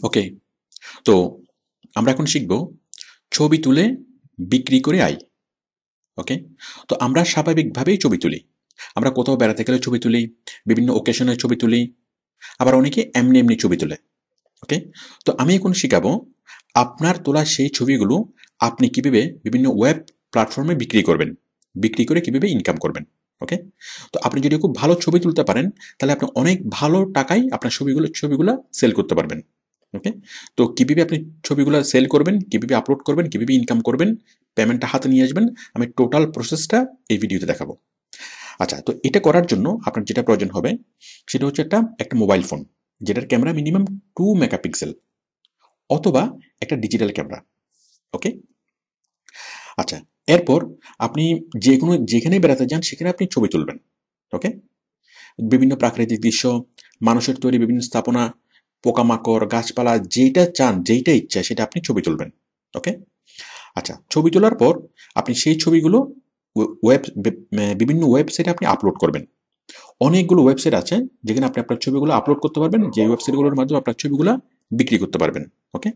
ওকে, তো আমরা এখন শিখব ছবি তুলে বিক্রি করে আয়। ওকে, তো আমরা স্বাভাবিকভাবেই ছবি তুলি। আমরা কোথাও বেড়াতে গেলে ছবি তুলি, বিভিন্ন ওকেশনে ছবি তুলি, আবার অনেকে এমনি এমনি ছবি তোলে। ওকে, তো আমি এখন শিখাবো আপনার তোলা সেই ছবিগুলো আপনি কিভাবে বিভিন্ন ওয়েব প্ল্যাটফর্মে বিক্রি করবেন, বিক্রি করে কিভাবে ইনকাম করবেন। ওকে, তো আপনি যদি খুব ভালো ছবি তুলতে পারেন তাহলে আপনি অনেক ভালো টাকায় আপনার ছবিগুলো সেল করতে পারবেন। ওকে, তো কিভাবে আপনি ছবিগুলো সেল করবেন, কিভাবে আপলোড করবেন, কিভাবে ইনকাম করবেন, পেমেন্টটা হাতে নিয়ে আসবেন, আমি টোটাল প্রসেসটা এই ভিডিওতে দেখাবো। আচ্ছা, তো এটা করার জন্য আপনার যেটা প্রয়োজন হবে সেটা হচ্ছে একটা মোবাইল ফোন, যেটার ক্যামেরা মিনিমাম 2 মেগাপিক্সেল, অথবা একটা ডিজিটাল ক্যামেরা। ওকে, আচ্ছা, এরপর আপনি যেখানে বেড়াতে যান সেখানে আপনি ছবি তুলবেন। ওকে, বিভিন্ন প্রাকৃতিক দৃশ্য, মানুষের তৈরি বিভিন্ন স্থাপনা, পোকামাকড়, গাছপালা, যেটা চান, যেইটা ইচ্ছা সেটা আপনি ছবি তুলবেন। ওকে, আচ্ছা, ছবি তোলার পর আপনি সেই ছবিগুলো বিভিন্ন ওয়েবসাইটে আপনি আপলোড করবেন। অনেকগুলো ওয়েবসাইট আছে যেখানে আপনি আপনার ছবিগুলো আপলোড করতে পারবেন, যে ওয়েবসাইটগুলোর মাধ্যমে আপনার ছবিগুলো বিক্রি করতে পারবেন। ওকে,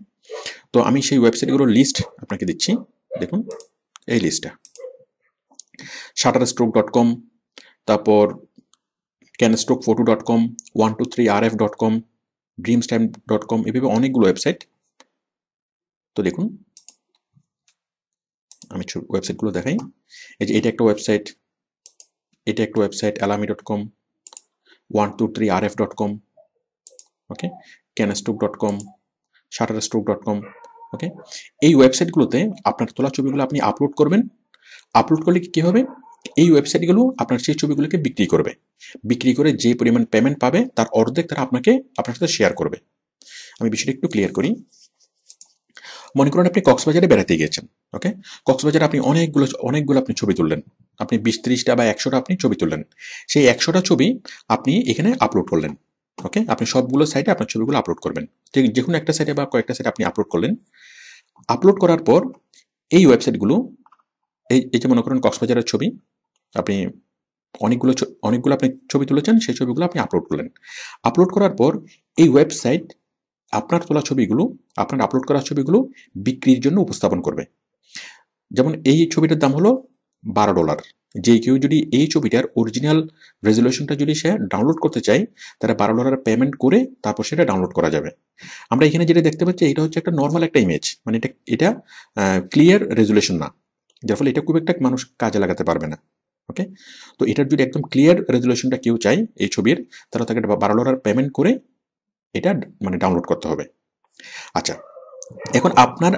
তো আমি সেই ওয়েবসাইটগুলোর লিস্ট আপনাকে দিচ্ছি। দেখুন এই লিস্টটা: shutterstock.com, তারপর canstockphoto.com, 123rf.com, dreamstamp.com, এভাবে অনেকগুলো ওয়েবসাইট। তো দেখুন আমি ওয়েবসাইটগুলো দেখাই। এই যে এটা একটা ওয়েবসাইট, এটা একটা ওয়েবসাইট alami.com, 123rf.com, ওকে, canstock.com, shutterstock.com। ওকে, এই ওয়েবসাইটগুলোতে আপনার তোলা ছবিগুলো আপনি আপলোড করবেন। আপলোড করলে কি হবে, এই ওয়েবসাইটগুলো আপনার সেই ছবিগুলোকে বিক্রি করবে, বিক্রি করে যে পরিমাণ পেমেন্ট পাবে তার অর্ধেক তারা আপনার সাথে শেয়ার করবে। আমি বিষয়টা একটু ক্লিয়ার করি। মনে করুন আপনি কক্সবাজারে বেড়াতে গিয়েছেন। ওকে, কক্সবাজারে আপনি অনেকগুলো আপনি ছবি তুললেন, আপনি 20-30টা বা 100টা আপনি ছবি তুললেন। সেই 100টা ছবি আপনি এখানে আপলোড করলেন। ওকে, আপনি সবগুলো সাইটে আপনার ছবিগুলো আপলোড করবেন, যে কোনো একটা সাইটে বা কয়েকটা সাইটে আপনি আপলোড করলেন। আপলোড করার পর এই ওয়েবসাইটগুলো, এই যে মনে করেন কক্সবাজারের ছবি, আপনি অনেকগুলো আপনি ছবি তুলেছেন, সেই ছবিগুলো আপনি আপলোড করলেন। আপলোড করার পর এই ওয়েবসাইট আপনার তোলা ছবিগুলো, আপনার আপলোড করা ছবিগুলো বিক্রির জন্য উপস্থাপন করবে। যেমন এই ছবিটার দাম হলো $12। যে কেউ যদি এই ছবিটার অরিজিনাল রেজলিউশনটা যদি সে ডাউনলোড করতে চায়, তারা $12 পেমেন্ট করে তারপর সেটা ডাউনলোড করা যাবে। আমরা এখানে যেটা দেখতে পাচ্ছি এটা হচ্ছে একটা নর্মাল একটা ইমেজ, মানে এটা ক্লিয়ার রেজলিউশন না, যার ফলে এটা খুব একটা মানুষ কাজে লাগাতে পারবে না। ওকে, তো এটার যদি একদম ক্লিয়ার রেজলিউশনটা কেউ চায় এই ছবির, তাহলে তাকে $12 পেমেন্ট করে এটা মানে ডাউনলোড করতে হবে। আচ্ছা, এখন আপনার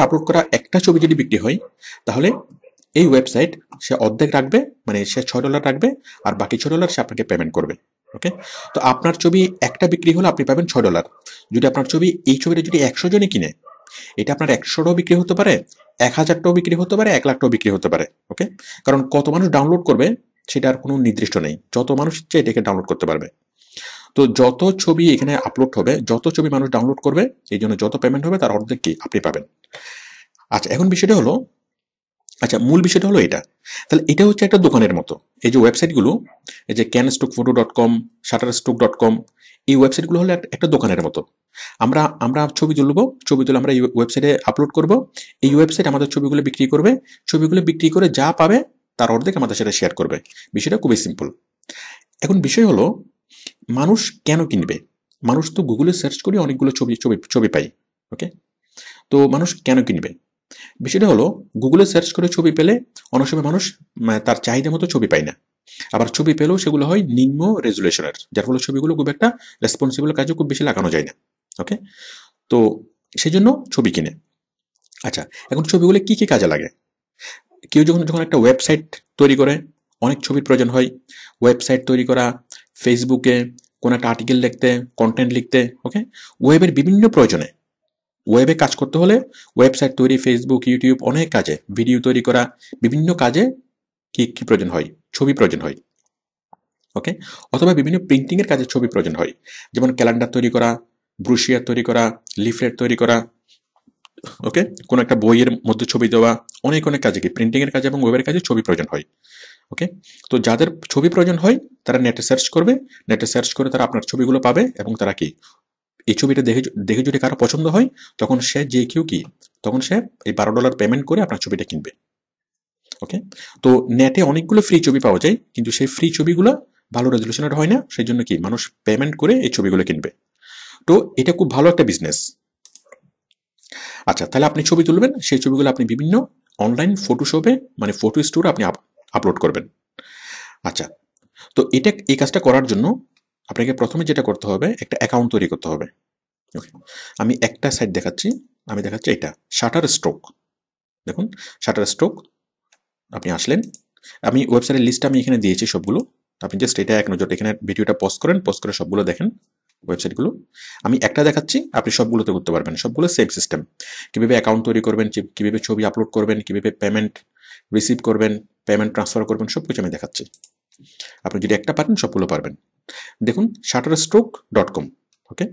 আপলোড করা একটা ছবি যদি বিক্রি হয়, তাহলে এই ওয়েবসাইট সে অর্ধেক রাখবে, মানে সে $6 রাখবে, আর বাকি $6 সে আপনাকে পেমেন্ট করবে। ওকে, তো আপনার ছবি একটা বিক্রি হলে আপনি পাবেন $6। যদি আপনার এই ছবিটা যদি 100 জনে কিনে, এটা আপনার 100টাও বিক্রি হতে পারে, 1000টাও বিক্রি হতে পারে, 1 লাখটাও বিক্রি হতে পারে। ওকে, কারণ কত মানুষ ডাউনলোড করবে সেটার কোনো নির্দিষ্ট নেই, যত মানুষ ইচ্ছে এটাকে ডাউনলোড করতে পারবে। তো যত ছবি এখানে আপলোড হবে, যত ছবি মানুষ ডাউনলোড করবে, এই জন্য যত পেমেন্ট হবে তার অর্ধেক কি আপনি পাবেন। আচ্ছা, এখন বিষয়টা হলো, মূল বিষয়টা হলো এটা। তাহলে এটা হচ্ছে একটা দোকানের মতো। এই যে ওয়েবসাইটগুলো, এই যে canstockphoto.com, shutterstock.com, এই ওয়েবসাইটগুলো হলো একটা দোকানের মতো। আমরা ছবি তুলে আমরা এই ওয়েবসাইটে আপলোড করব। এই ওয়েবসাইট আমাদের ছবিগুলো বিক্রি করবে, ছবিগুলো বিক্রি করে যা পাবে তার অর্ধেক আমাদের সাথে শেয়ার করবে। বিষয়টা খুবই সিম্পল। এখন বিষয় হলো, মানুষ কেন কিনবে? মানুষ তো গুগলে সার্চ করে অনেকগুলো ছবি পাই। ওকে, তো মানুষ কেন কিনবে? বিষয়টা হলো, গুগলে সার্চ করে ছবি পেলে অনেক সময় মানুষ তার চাহিদা মতো ছবি পায় না, আবার ছবি পেলেও সেগুলো হয় নিম্ন রেজুলেশনের, যার ফলে ছবিগুলো খুব একটা রেসপন্সিবল কাজে খুব বেশি লাগানো যায় না। ওকে, তো সেই জন্য ছবি কিনে। আচ্ছা, এখন ছবিগুলো কি কি কাজে লাগে? কেউ যখন একটা ওয়েবসাইট তৈরি করে, অনেক ছবির প্রয়োজন হয়। ওয়েবসাইট তৈরি করা, ফেসবুকে কোনো একটা আর্টিকেল লিখতে, কন্টেন্ট লিখতে, ওকে, ওয়েবের বিভিন্ন প্রয়োজনে, ওয়েবে কাজ করতে হলে ওয়েবসাইট তৈরি, ফেসবুক, ইউটিউব, অনেক কাজে, ভিডিও তৈরি করা, বিভিন্ন কাজে কি প্রয়োজন হয়? ছবি প্রয়োজন হয়। ওকে, অথবা বিভিন্ন প্রিন্টিং এর কাজে ছবি প্রয়োজন হয়, যেমন ক্যালেন্ডার তৈরি করা, ব্রুশিয়ার তৈরি করা, লিফলেট তৈরি করা। ওকে, কোন একটা বইয়ের মধ্যে ছবি দেওয়া, অনেক কাজে কি প্রিন্টিং এর কাজে এবং ওয়েবের কাজে ছবি প্রয়োজন হয়। ওকে, তো যাদের ছবি প্রয়োজন হয় তারা নেটে সার্চ করবে, নেটে সার্চ করে তারা আপনার ছবিগুলো পাবে এবং তারা কি এই ছবিটা দেখে দেখে যদি কারো পছন্দ হয় তখন সে যে কেউ কি তখন সে এই $12 পেমেন্ট করে আপনার ছবিটা কিনবে। ওকে, তো নেটে অনেকগুলো ফ্রি ছবি পাওয়া যায়, কিন্তু সেই ফ্রি ছবিগুলো ভালো রেজলিউশনের হয় না, সেই জন্য কি মানুষ পেমেন্ট করে এই ছবিগুলো কিনবে। তো এটা খুব ভালো একটা বিজনেস। আচ্ছা, তাহলে আপনি ছবি তুলবেন, সেই ছবিগুলো আপনি বিভিন্ন অনলাইন ফটোশপে মানে ফটো স্টোরে আপনি আপলোড করবেন। আচ্ছা, তো এই কাজটা করার জন্য আপনাকে প্রথমে যেটা করতে হবে, একটা অ্যাকাউন্ট তৈরি করতে হবে। আমি একটা সাইট দেখাচ্ছি, আমি দেখাচ্ছি এটা শাটারস্টক। দেখুন শাটারস্টক, আপনি আসলেন, আমি ওয়েবসাইটের লিস্ট আমি এখানে দিয়েছি সবগুলো, আপনি জাস্ট এটা এক নজর এখানে ভিডিওটা পজ করেন, পজ করে সবগুলো দেখেন ওয়েবসাইটগুলো। আমি একটা দেখাচ্ছি, আপনি সবগুলোতে করতে পারবেন, সবগুলো সেম সিস্টেম। কীভাবে অ্যাকাউন্ট তৈরি করবেন, কীভাবে ছবি আপলোড করবেন, কীভাবে পেমেন্ট রিসিভ করবেন, পেমেন্ট ট্রান্সফার করবেন, সব কিছু আমি দেখাচ্ছি। আপনি যদি একটা পারেন সবগুলো পারবেন। দেখুন shutterstock.com। ওকে,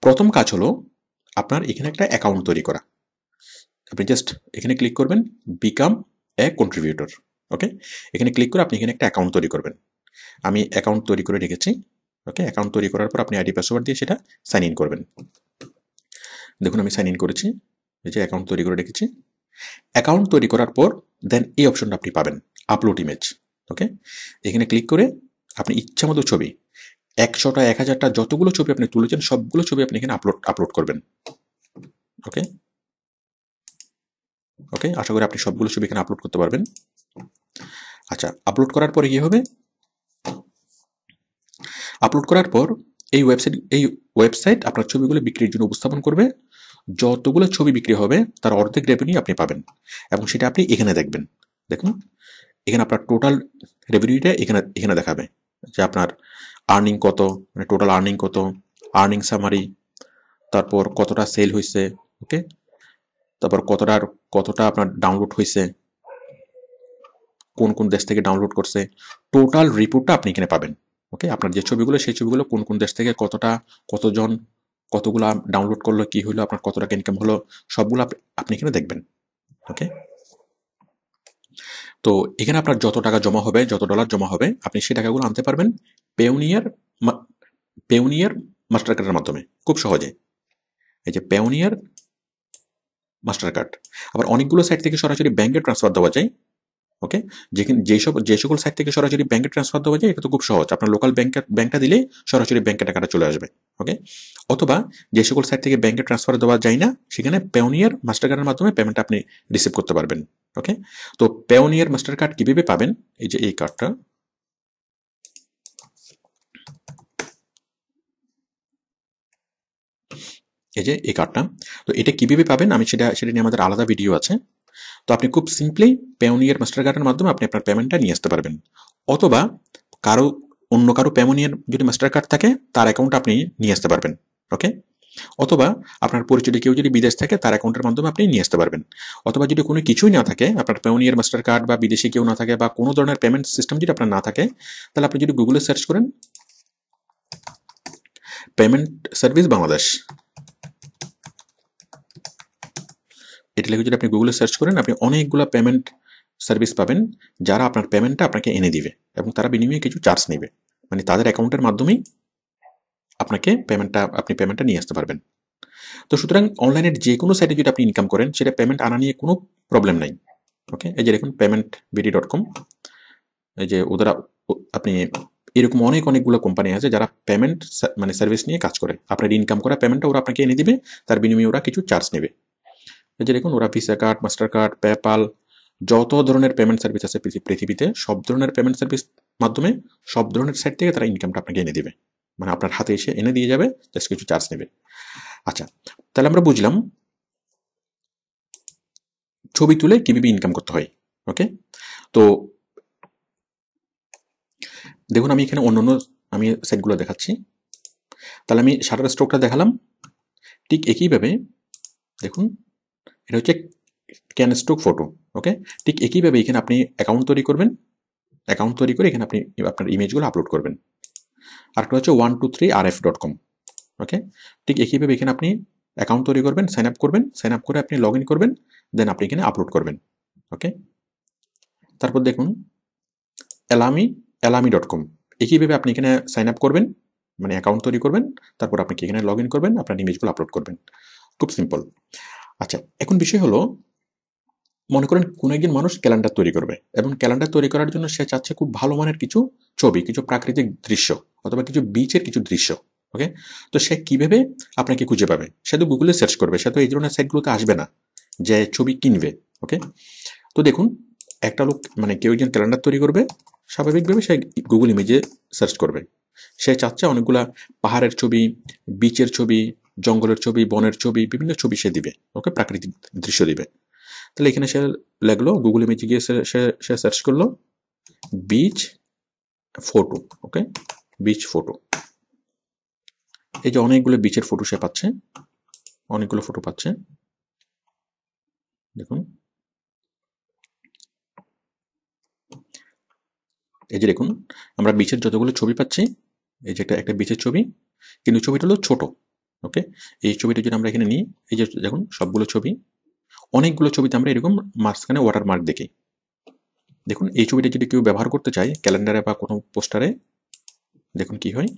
প্রথম কাজ হলো আপনার এখানে একটা অ্যাকাউন্ট তৈরি করা। আপনি জাস্ট এখানে ক্লিক করবেন বিকাম এ কন্ট্রিবিউটর। ওকে, এখানে ক্লিক করে আপনি এখানে একটা অ্যাকাউন্ট তৈরি করবেন। আমি অ্যাকাউন্ট তৈরি করে রেখেছি। ওকে, অ্যাকাউন্ট তৈরি করার পর আপনি আইডি পাসওয়ার্ড দিয়ে সেটা সাইন ইন করবেন। দেখুন আমি সাইন ইন করেছি, এই যে অ্যাকাউন্ট তৈরি করে রেখেছি। অ্যাকাউন্ট তৈরি করার পর দেন এই অপশনটা আপনি পাবেন আপলোড ইমেজ। ওকে, এখানে ক্লিক করে আপনি ইচ্ছা মতো ছবি 100টা 1000টা যতগুলো ছবি আপনি তুলেছেন সবগুলো ছবি আপনি এখানে আপলোড করবেন। ওকে ওকে, আশা করি আপনি সবগুলো ছবি এখানে আপলোড করতে পারবেন। আচ্ছা, আপলোড করার পরে কি হবে, আপলোড করার পর এই ওয়েবসাইট আপনার ছবিগুলো বিক্রির জন্য উপস্থাপন করবে। যতগুলো ছবি বিক্রি হবে তার অর্ধেক রেভিনিউ আপনি পাবেন, এবং সেটা আপনি এখানে দেখবেন। দেখুন এখানে আপনার টোটাল রেভিনিউটা এখানে দেখাবে যে আপনার আর্নিং কত, মানে টোটাল আর্নিং কত, আর্নিং সামারি, তারপর কতটা সেল হয়েছে। ওকে, তারপর কতটা আপনার ডাউনলোড হয়েছে, কোন কোন দেশ থেকে ডাউনলোড করছে, টোটাল রিপোর্টটা আপনি এখানে পাবেন। ওকে, আপনার যে ছবিগুলো সেই ছবিগুলো কোন কোন দেশ থেকে কতজন কতগুলো ডাউনলোড করলো, কি হলো, আপনার কত টাকা ইনকাম হলো, সবগুলো আপনি এখানে দেখবেন। ওকে, তো এখানে আপনার যত টাকা জমা হবে, যত ডলার জমা হবে, আপনি সেই টাকাগুলো আনতে পারবেন পেওনিয়ার মাস্টার কার্ডের মাধ্যমে খুব সহজে। এই যে পেওনিয়ার মাস্টার কার্ড, আবার অনেকগুলো সাইট থেকে সরাসরি ব্যাংকে ট্রান্সফার দেওয়া যায়। ওকে, যে সকল সাইট থেকে সরাসরি ব্যাংকে ট্রান্সফার দেওয়া যায় এটা তো খুব সহজ, আপনার লোকাল ব্যাংকটা দিলেই সরাসরি ব্যাংকে টাকাটা চলে আসবে। ওকে, অথবা যে সকল সাইট থেকে ব্যাংকে ট্রান্সফার দেওয়া যায় না সেখানে পেওনিয়ার মাস্টার কার্ডের মাধ্যমে পেমেন্ট আপনি রিসিভ করতে পারবেন। ওকে, তো পেওনিয়ার মাস্টার কার্ড কিভাবে পাবেন, এই যে এই কার্ডটা, এই যে এই কার্ডটা, তো এটা কিভাবে পাবেন আমি সেটা নিয়ে আমাদের আলাদা ভিডিও আছে। তো আপনি খুব সিম্পলি পেওনিয়ার মাস্টার কার্ডের মাধ্যমে আপনি আপনার পেমেন্টটা নিয়ে আসতে পারবেন, অথবা অন্য কারো পেওনিয়ার যদি মাস্টার কার্ড থাকে তার অ্যাকাউন্ট আপনি নিয়ে আসতে পারবেন। ওকে, অথবা আপনার পরিচিত কেউ যদি বিদেশ থাকে তার অ্যাকাউন্টের মাধ্যমে আপনি নিয়ে আসতে পারবেন। অথবা যদি কোনো কিছুই না থাকে, আপনার পেওনিয়ার মাস্টার কার্ড বা বিদেশি কেউ না থাকে বা কোনো ধরনের পেমেন্ট সিস্টেম যদি আপনার না থাকে, তাহলে আপনি যদি গুগলে সার্চ করেন পেমেন্ট সার্ভিস বাংলাদেশ, এটা লিখে যদি আপনি গুগলে সার্চ করেন আপনি অনেকগুলো পেমেন্ট সার্ভিস পাবেন যারা আপনার পেমেন্টটা আপনাকে এনে দিবে, এবং তারা বিনিময়ে কিছু চার্জ নেবে, মানে তাদের অ্যাকাউন্টের মাধ্যমেই আপনি পেমেন্টটা নিয়ে আসতে পারবেন। তো সুতরাং অনলাইনের যে কোনো সাইটে যদি আপনি ইনকাম করেন সেটা পেমেন্ট আনা নিয়ে কোনো প্রবলেম নাই। ওকে, এই যে দেখুন paymentbd.com, এই যে ওদের আপনি এরকম অনেকগুলো কোম্পানি আছে যারা পেমেন্ট মানে সার্ভিস নিয়ে কাজ করে, আপনার ইনকাম করা পেমেন্টটা ওরা আপনাকে এনে দিবে, তার বিনিময়ে ওরা কিছু চার্জ নেবে। এই যে দেখুন ওরা visa card, master card, PayPal, যত ধরনের পেমেন্ট সার্ভিস আছে পৃথিবীতে সব ধরনের পেমেন্ট সার্ভিস মাধ্যমে সব ধরনের সাইট থেকে তারা ইনকামটা আপনাকে এনে দিবে, মানে আপনার হাতে এসে এনে দিয়ে যাবে, জাস্ট কিছু চার্জ নেবে। আচ্ছা, তাহলে আমরা বুঝলাম ছবি তুলে কিভাবে ইনকাম করতে হয়। ওকে, তো দেখুন আমি এখানে অন্য আমি সাইটগুলো দেখাচ্ছি। তাহলে আমি শাটারস্টকটা দেখালাম, ঠিক একইভাবে দেখুন এটা হচ্ছে ক্যানস্টক ফটো। ওকে, ঠিক একইভাবে এখানে আপনি অ্যাকাউন্ট তৈরি করবেন, অ্যাকাউন্ট তৈরি করে এখানে আপনি আপনার ইমেজগুলো আপলোড করবেন। আরেকটা হচ্ছে 123rf.com। ওকে, ঠিক একইভাবে এখানে আপনি অ্যাকাউন্ট তৈরি করবেন, সাইন আপ করবেন, সাইন আপ করে আপনি লগ ইন করবেন, দেন আপনি এখানে আপলোড করবেন। ওকে, তারপর দেখুন alami.com, একইভাবে আপনি এখানে সাইন আপ করবেন, মানে অ্যাকাউন্ট তৈরি করবেন, তারপর আপনি কি এখানে লগ ইন করবেন, আপনার ইমেজগুলো আপলোড করবেন। খুব সিম্পল। আচ্ছা, এখন বিষয় হলো, মনে করেন কোনো একজন মানুষ ক্যালেন্ডার তৈরি করবে, এবং ক্যালেন্ডার তৈরি করার জন্য সে চাচ্ছে খুব ভালো মানের কিছু ছবি, কিছু প্রাকৃতিক দৃশ্য অথবা কিছু বিচের কিছু দৃশ্য। ওকে, তো সে কিভাবে আপনাকে খুঁজে পাবে? সে তো গুগলে সার্চ করবে, সে তো এই ধরনের সাইটগুলোতে আসবে না যে ছবি কিনবে। ওকে, তো দেখুন, একটা লোক মানে কেউ একজন ক্যালেন্ডার তৈরি করবে, স্বাভাবিকভাবে সে গুগল ইমেজে সার্চ করবে। সে চাচ্ছে অনেকগুলা পাহাড়ের ছবি, বিচের ছবি, জঙ্গলের ছবি, বনের ছবি, বিভিন্ন ছবি সে দিবে। ওকে, প্রাকৃতিক দৃশ্য দিবে। তাহলে এখানে সে লাগলো গুগল ইমেজে গিয়ে সে সার্চ করলো বিচ ফটো। ওকে, বিচ ফটো। এই যে অনেকগুলো বিচের ফটো সে পাচ্ছে, অনেকগুলো ফটো পাচ্ছে। দেখুন, এই যে দেখুন, আমরা বিচের যতগুলো ছবি পাচ্ছি, এই যে একটা বিচের ছবি, কিন্তু ছবিটা হলো ছোট। ওকে, এই ছবিটা যদি আমরা এখানে নিই, এই যে দেখুন সবগুলো ছবি, অনেকগুলো ছবিতে আমরা এরকম মাঝখানে ওয়াটারমার্ক দেখি। দেখুন, এই ছবিটা যদি কেউ ব্যবহার করতে চায় ক্যালেন্ডারে বা কোনো পোস্টারে, দেখুন কি হয়,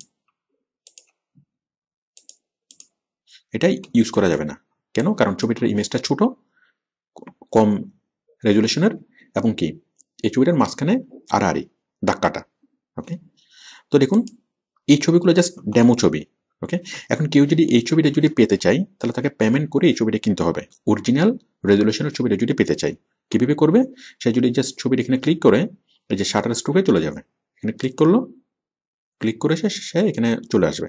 এটা ইউজ করা যাবে না। কেন? কারণ ছবিটার ইমেজটা ছোট, কম রেজুলেশনের, এবং কি এই ছবিটার মাঝখানে আড়াআড়ি দাগ কাটা। ওকে, তো দেখুন, এই ছবিগুলো জাস্ট ডেমো ছবি। ওকে, এখন কেউ যদি এই ছবিটা যদি পেতে চায়, তাহলে তাকে পেমেন্ট করে এই ছবিটা কিনতে হবে। অরিজিনাল রেজুলেশনের ছবিটা যদি পেতে চাই, কিভাবে করবে? সে যদি জাস্ট ছবিটা এখানে ক্লিক করে, এই যে শাটার স্ট্রোকে চলে যাবে, এখানে ক্লিক করলো, ক্লিক করে সে এখানে চলে আসবে।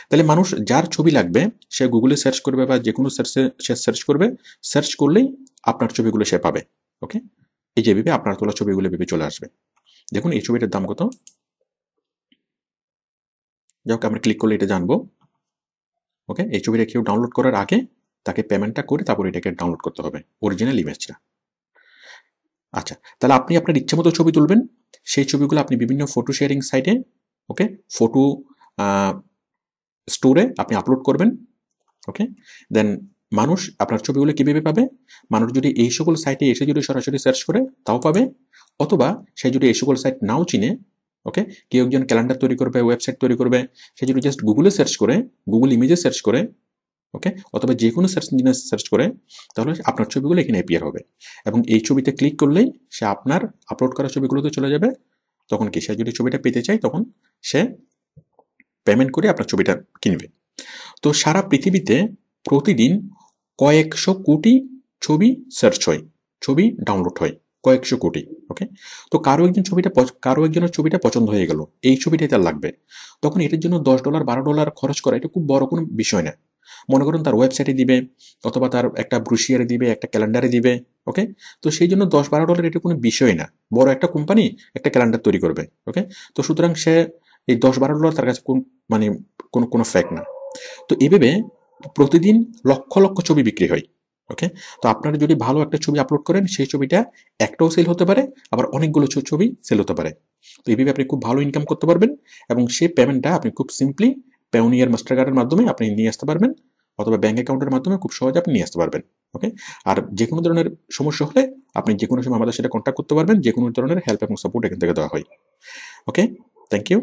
তাহলে মানুষ যার ছবি লাগবে সে গুগলে সার্চ করবে বা যে কোনো সার্চে সে সার্চ করবে, সার্চ করলেই আপনার ছবিগুলো সে পাবে। ওকে, এই যে ভেবে আপনার তোলা ছবিগুলো ভেবে চলে আসবে। দেখুন এই ছবিটার দাম কত, যাক আমরা ক্লিক করলে এটা জানবো। ওকে, এই ছবিটা কেউ ডাউনলোড করার আগে তাকে পেমেন্টটা করে তারপর এটাকে ডাউনলোড করতে হবে, অরিজিনাল ইমেজটা। আচ্ছা, তাহলে আপনি আপনার ইচ্ছে মতো ছবি তুলবেন, সেই ছবিগুলো আপনি বিভিন্ন ফটো শেয়ারিং সাইটে, ওকে, ফটো স্টোরে আপনি আপলোড করবেন। ওকে, দেন মানুষ আপনার ছবিগুলো কীভাবে পাবে? মানুষ যদি এই সকল সাইটে এসে যদি সরাসরি সার্চ করে তাও পাবে, অথবা সে যদি এই সকল সাইট নাও চিনে, ওকে, কেউ একজন ক্যালেন্ডার তৈরি করবে, ওয়েবসাইট তৈরি করবে, সে যদি জাস্ট গুগলে সার্চ করে, গুগল ইমেজে সার্চ করে, ওকে, অথবা যে কোনো সার্চ ইঞ্জিনে সার্চ করে, তাহলে আপনার ছবিগুলো এখানে অ্যাপিয়ার হবে, এবং এই ছবিতে ক্লিক করলেই সে আপনার আপলোড করা ছবিগুলোতে চলে যাবে। তখন কি সে যদি ছবিটা পেতে চায়, তখন সে পেমেন্ট করে আপনার ছবিটা কিনবে। তো সারা পৃথিবীতে প্রতিদিন কয়েকশো কোটি ছবি সার্চ হয়, ছবি ডাউনলোড হয় কয়েকশো কোটি। ওকে, তো কারো একজনের ছবিটা পছন্দ হয়ে গেল, এই ছবিটাই তার লাগবে, তখন এটার জন্য $10 $12 খরচ করা এটা খুব বড় কোনো বিষয় না। মনে করুন তার ওয়েবসাইটে দিবে, অথবা তার একটা ব্রুশিয়ারে দিবে, একটা ক্যালেন্ডারে দিবে। ওকে, তো সেই জন্য $10-12 এটা কোনো বিষয় না। বড় একটা কোম্পানি একটা ক্যালেন্ডার তৈরি করবে। ওকে, তো সুতরাং সে এই $10-12 তার কাছে মানে কোনো ফ্যাক্ট না। তো এভাবে প্রতিদিন লক্ষ লক্ষ ছবি বিক্রি হয়। ওকে, তো আপনারা যদি ভালো একটা ছবি আপলোড করেন, সেই ছবিটা একটাও সেল হতে পারে, আবার অনেকগুলো ছবি সেল হতে পারে। তো এইভাবে আপনি খুব ভালো ইনকাম করতে পারবেন, এবং সেই পেমেন্টটা আপনি খুব সিম্পলি পেওনিয়ার মাস্টার কার্ডের মাধ্যমে আপনি নিয়ে আসতে পারবেন, অথবা ব্যাঙ্ক অ্যাকাউন্টের মাধ্যমে খুব সহজে আপনি নিয়ে আসতে পারবেন। ওকে, আর যে কোনো ধরনের সমস্যা হলে আপনি যে কোনো সময় আমাদের সাথে কন্ট্যাক্ট করতে পারবেন, যে কোনো ধরনের হেল্প এবং সাপোর্ট এখান থেকে দেওয়া হয়। ওকে, থ্যাংক ইউ।